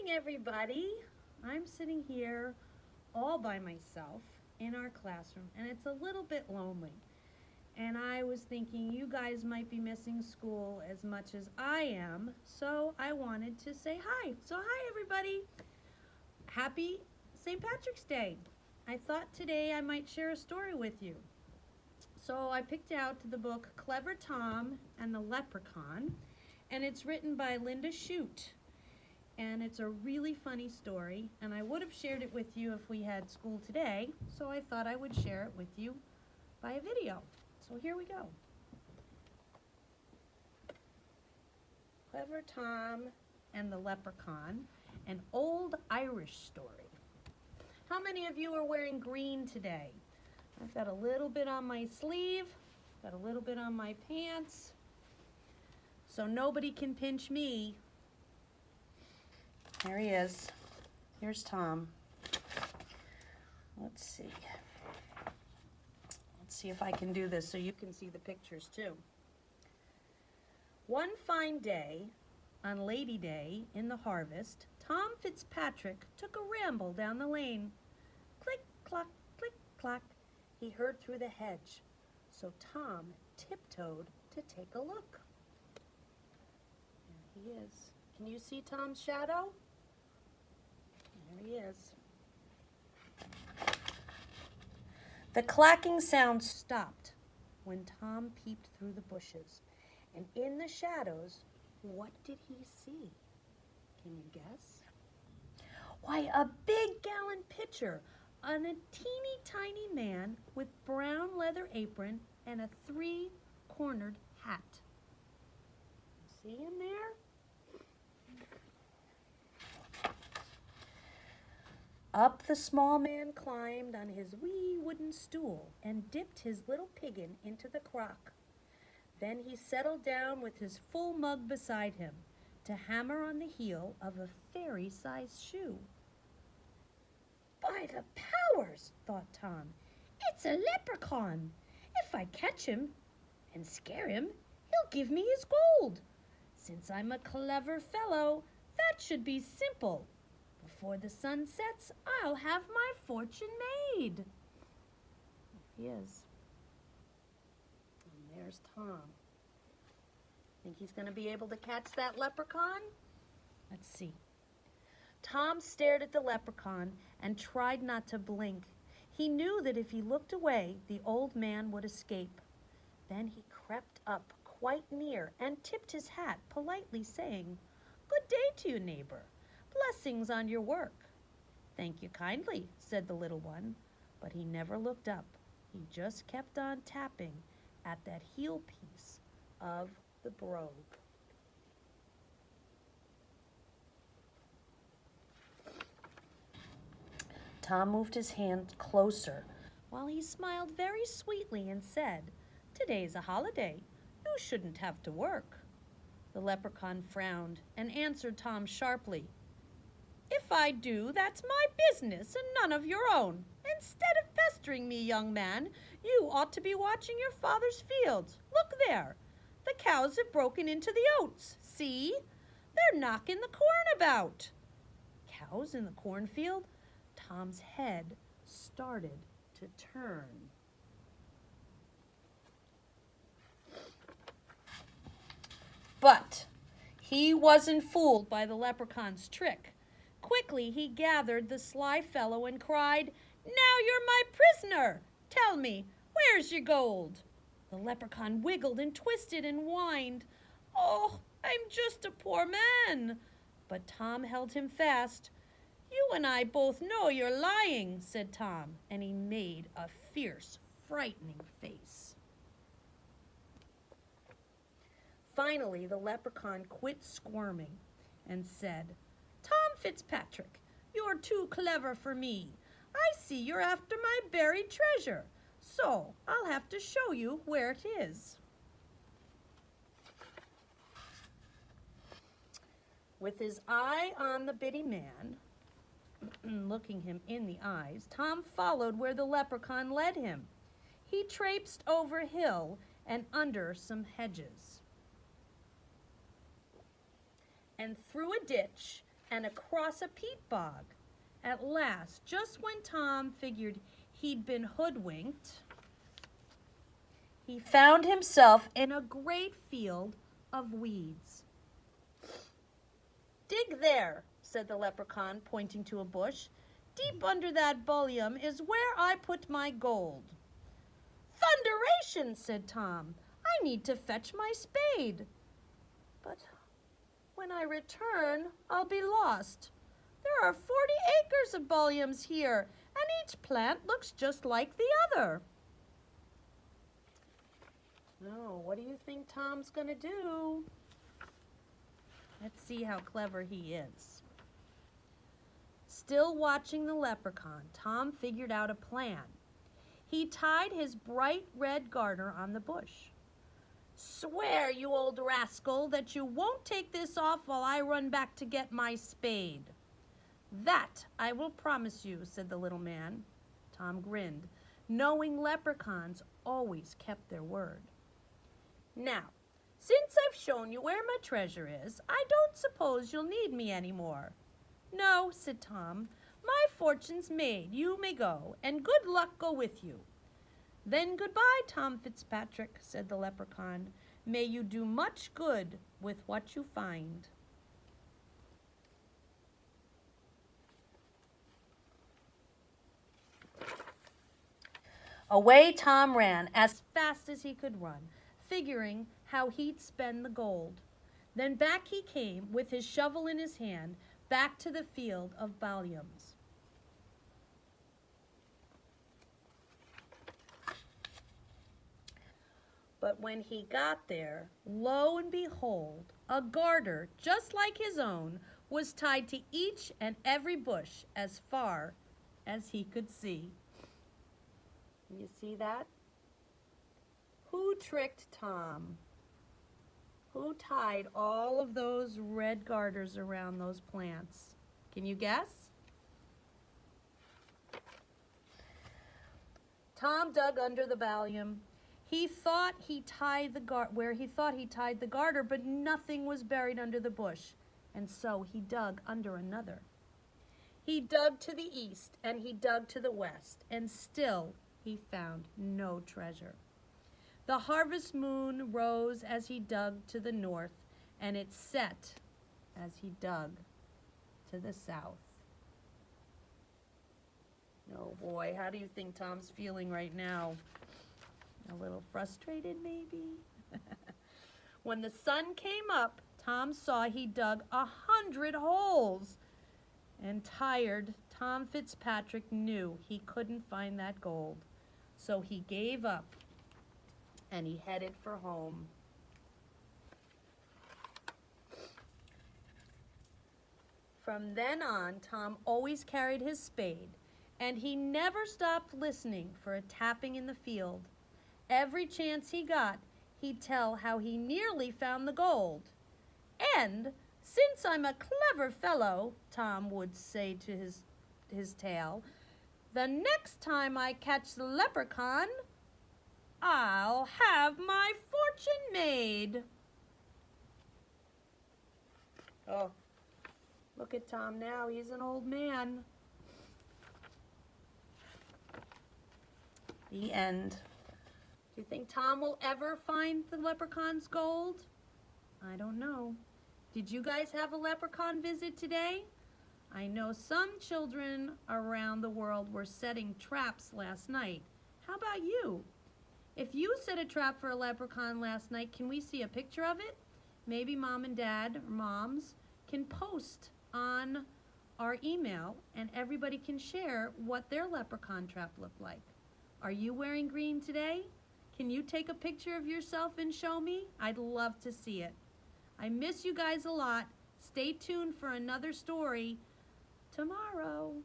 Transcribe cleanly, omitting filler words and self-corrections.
morning, everybody. I'm sitting here all by myself in our classroom, and it's a little bit lonely. And I was thinking you guys might be missing school as much as I am, so I wanted to say hi. So, hi, everybody. Happy St. Patrick's Day. I thought today I might share a story with you. So, I picked out the book Clever Tom and the Leprechaun, and it's written by Linda Shute. And it's a really funny story, and I would have shared it with you if we had school today, so I thought I would share it with you by a video. So here we go. Clever Tom and the Leprechaun, an old Irish story. How many of you are wearing green today? I've got a little bit on my sleeve, got a little bit on my pants, so nobody can pinch me. There he is. Here's Tom. Let's see. Let's see if I can do this so you can see the pictures too. One fine day, on Lady Day in the harvest, Tom Fitzpatrick took a ramble down the lane. Click, clock, click, clock, he heard through the hedge. So Tom tiptoed to take a look. There he is. Can you see Tom's shadow? There he is. The clacking sound stopped when Tom peeped through the bushes. And in the shadows, what did he see? Can you guess? Why, a big gallon pitcher on a teeny tiny man with brown leather apron and a three-cornered hat. See him there? Up the small man climbed on his wee wooden stool and dipped his little piggin into the crock. Then he settled down with his full mug beside him to hammer on the heel of a fairy-sized shoe. By the powers, thought Tom, it's a leprechaun. If I catch him and scare him, he'll give me his gold. Since I'm a clever fellow, that should be simple. Before the sun sets, I'll have my fortune made. There he is. And there's Tom. Think he's going to be able to catch that leprechaun? Let's see. Tom stared at the leprechaun and tried not to blink. He knew that if he looked away, the old man would escape. Then he crept up quite near and tipped his hat, politely saying, "Good day to you, neighbor. Blessings on your work." "Thank you kindly," said the little one, but he never looked up. He just kept on tapping at that heel piece of the brogue. Tom moved his hand closer while he smiled very sweetly and said, "Today's a holiday. You shouldn't have to work." The leprechaun frowned and answered Tom sharply, "If I do, that's my business and none of your own. Instead of pestering me, young man, you ought to be watching your father's fields. Look there. The cows have broken into the oats. See? They're knocking the corn about." Cows in the cornfield? Tom's head started to turn. But he wasn't fooled by the leprechaun's trick. Quickly he gathered the sly fellow and cried, "Now you're my prisoner. Tell me, where's your gold?" The leprechaun wiggled and twisted and whined, "Oh, I'm just a poor man." But Tom held him fast. "You and I both know you're lying," said Tom, and he made a fierce, frightening face. Finally, the leprechaun quit squirming and said, "Tom Fitzpatrick, you're too clever for me. I see you're after my buried treasure, so I'll have to show you where it is." With his eye on the bitty man, looking him in the eyes, Tom followed where the leprechaun led him. He traipsed over hill and under some hedges, and through a ditch and across a peat bog. At last, just when Tom figured he'd been hoodwinked, he found himself in a great field of weeds. "Dig there," said the leprechaun, pointing to a bush. "Deep under that bullion is where I put my gold." "Thunderation," said Tom. "I need to fetch my spade. But when I return, I'll be lost. There are 40 acres of bullions here, and each plant looks just like the other." Oh, what do you think Tom's going to do? Let's see how clever he is. Still watching the leprechaun, Tom figured out a plan. He tied his bright red garter on the bush. "Swear, you old rascal, that you won't take this off while I run back to get my spade." "That I will promise you," said the little man. Tom grinned, knowing leprechauns always kept their word. "Now, since I've shown you where my treasure is, I don't suppose you'll need me anymore." "No," said Tom. "My fortune's made. You may go, and good luck go with you." "Then goodbye, Tom Fitzpatrick," said the leprechaun. "May you do much good with what you find." Away Tom ran as fast as he could run, figuring how he'd spend the gold. Then back he came with his shovel in his hand, back to the field of bullions. But when he got there, lo and behold, a garter just like his own was tied to each and every bush as far as he could see. You see that? Who tricked Tom? Who tied all of those red garters around those plants? Can you guess? Tom dug under the bullion. He thought he tied where he thought he tied the garter, but nothing was buried under the bush, and so he dug under another. He dug to the east and he dug to the west, and still he found no treasure. The harvest moon rose as he dug to the north, and it set as he dug to the south. Oh boy, how do you think Tom's feeling right now? A little frustrated, maybe? When the sun came up, Tom saw he dug 100 holes. And tired, Tom Fitzpatrick knew he couldn't find that gold. So he gave up and he headed for home. From then on, Tom always carried his spade, and he never stopped listening for a tapping in the field. Every chance he got, he'd tell how he nearly found the gold. "And since I'm a clever fellow," Tom would say to his tale, "the next time I catch the leprechaun, I'll have my fortune made." Oh, look at Tom now. He's an old man. The end. Do you think Tom will ever find the leprechaun's gold? I don't know. Did you guys have a leprechaun visit today? I know some children around the world were setting traps last night. How about you? If you set a trap for a leprechaun last night, can we see a picture of it? Maybe mom and dad, or moms, can post on our email and everybody can share what their leprechaun trap looked like. Are you wearing green today? Can you take a picture of yourself and show me? I'd love to see it. I miss you guys a lot. Stay tuned for another story tomorrow.